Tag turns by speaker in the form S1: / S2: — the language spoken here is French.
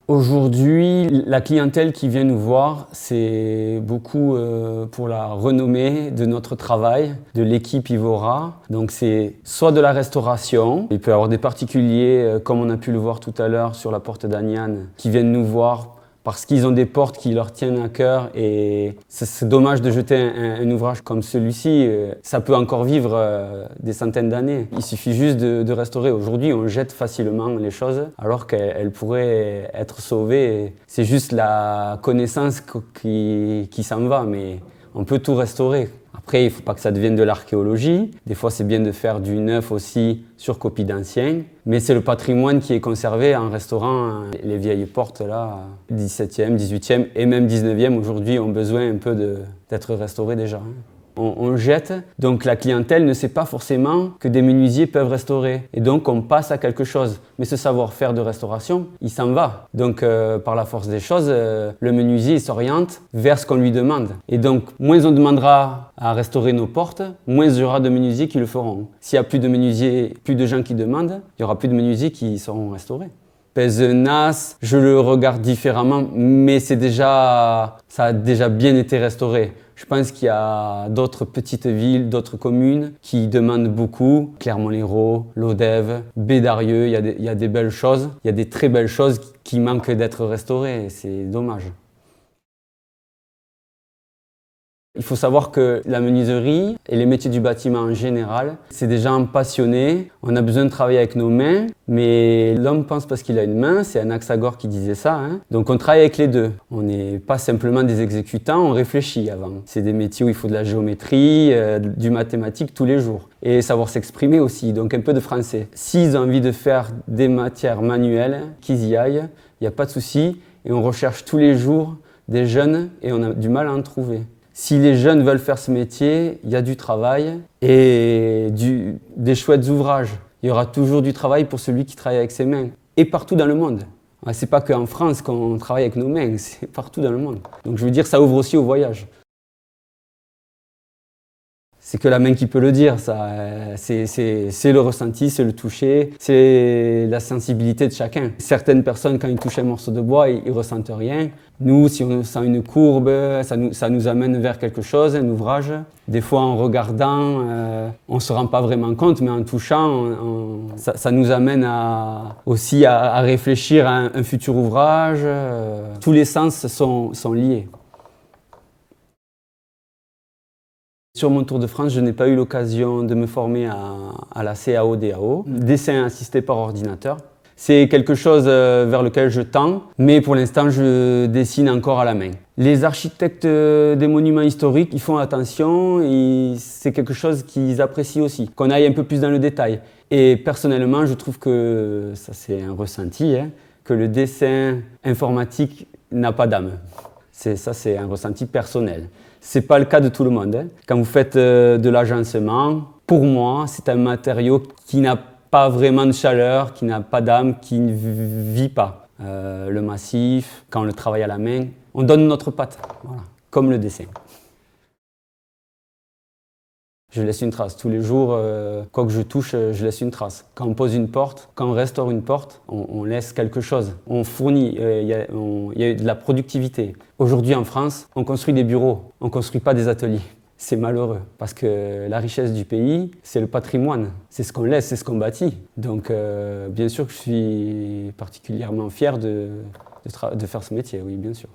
S1: Aujourd'hui, la clientèle qui vient nous voir, c'est beaucoup pour la renommée de notre travail, de l'équipe Ivora. Donc c'est soit de la restauration, il peut y avoir des particuliers, comme on a pu le voir tout à l'heure sur la porte d'Aniane, qui viennent nous voir parce qu'ils ont des portes qui leur tiennent à cœur et c'est dommage de jeter un ouvrage comme celui-ci. Ça peut encore vivre des centaines d'années. Il suffit juste de restaurer. Aujourd'hui, on jette facilement les choses alors qu'elles pourraient être sauvées. C'est juste la connaissance qui s'en va, mais on peut tout restaurer. Après, il ne faut pas que ça devienne de l'archéologie. Des fois, c'est bien de faire du neuf aussi sur copie d'anciens. Mais c'est le patrimoine qui est conservé en restaurant les vieilles portes là, 17e, 18e et même 19e aujourd'hui ont besoin un peu d'être restaurées déjà. On jette, donc la clientèle ne sait pas forcément que des menuisiers peuvent restaurer. Et donc on passe à quelque chose. Mais ce savoir-faire de restauration, il s'en va. Donc par la force des choses, le menuisier s'oriente vers ce qu'on lui demande. Et donc moins on demandera à restaurer nos portes, moins il y aura de menuisiers qui le feront. S'il y a plus de menuisiers, plus de gens qui demandent, il y aura plus de menuisiers qui seront restaurés. Pézenas, je le regarde différemment, mais ça a déjà bien été restauré. Je pense qu'il y a d'autres petites villes, d'autres communes qui demandent beaucoup. Clermont-Lérault, Lodève, Bédarieux, il y a des belles choses. Il y a des très belles choses qui manquent d'être restaurées. C'est dommage. Il faut savoir que la menuiserie et les métiers du bâtiment en général, c'est des gens passionnés. On a besoin de travailler avec nos mains, mais l'homme pense parce qu'il a une main, c'est Anaxagore qui disait ça. Hein. Donc on travaille avec les deux. On n'est pas simplement des exécutants, on réfléchit avant. C'est des métiers où il faut de la géométrie, du mathématique tous les jours. Et savoir s'exprimer aussi, donc un peu de français. S'ils ont envie de faire des matières manuelles, qu'ils y aillent, il n'y a pas de souci. Et on recherche tous les jours des jeunes et on a du mal à en trouver. Si les jeunes veulent faire ce métier, il y a du travail et des chouettes ouvrages. Il y aura toujours du travail pour celui qui travaille avec ses mains. Et partout dans le monde. C'est pas qu'en France qu'on travaille avec nos mains, c'est partout dans le monde. Donc je veux dire, ça ouvre aussi au voyage. C'est que la main qui peut le dire, ça. C'est le ressenti, c'est le toucher, c'est la sensibilité de chacun. Certaines personnes, quand ils touchent un morceau de bois, ils ressentent rien. Nous, si on sent une courbe, ça nous amène vers quelque chose, un ouvrage. Des fois, en regardant, on ne se rend pas vraiment compte, mais en touchant, ça nous amène aussi à réfléchir à un futur ouvrage. Tous les sens sont liés. Sur mon Tour de France, je n'ai pas eu l'occasion de me former à la CAO-DAO, dessin assisté par ordinateur. C'est quelque chose vers lequel je tends, mais pour l'instant, je dessine encore à la main. Les architectes des monuments historiques, ils font attention et c'est quelque chose qu'ils apprécient aussi, qu'on aille un peu plus dans le détail. Et personnellement, je trouve que, ça c'est un ressenti, que le dessin informatique n'a pas d'âme. Ça, c'est un ressenti personnel. Ce n'est pas le cas de tout le monde. Quand vous faites de l'agencement, pour moi, c'est un matériau qui n'a pas vraiment de chaleur, qui n'a pas d'âme, qui ne vit pas. Le massif, quand on le travaille à la main, on donne notre patte, voilà, comme le dessin. Je laisse une trace. Tous les jours, quoi que je touche, je laisse une trace. Quand on pose une porte, quand on restaure une porte, on laisse quelque chose. On fournit, il y a de la productivité. Aujourd'hui en France, on construit des bureaux, on ne construit pas des ateliers. C'est malheureux parce que la richesse du pays, c'est le patrimoine. C'est ce qu'on laisse, c'est ce qu'on bâtit. Donc bien sûr que je suis particulièrement fier de faire ce métier, oui, bien sûr.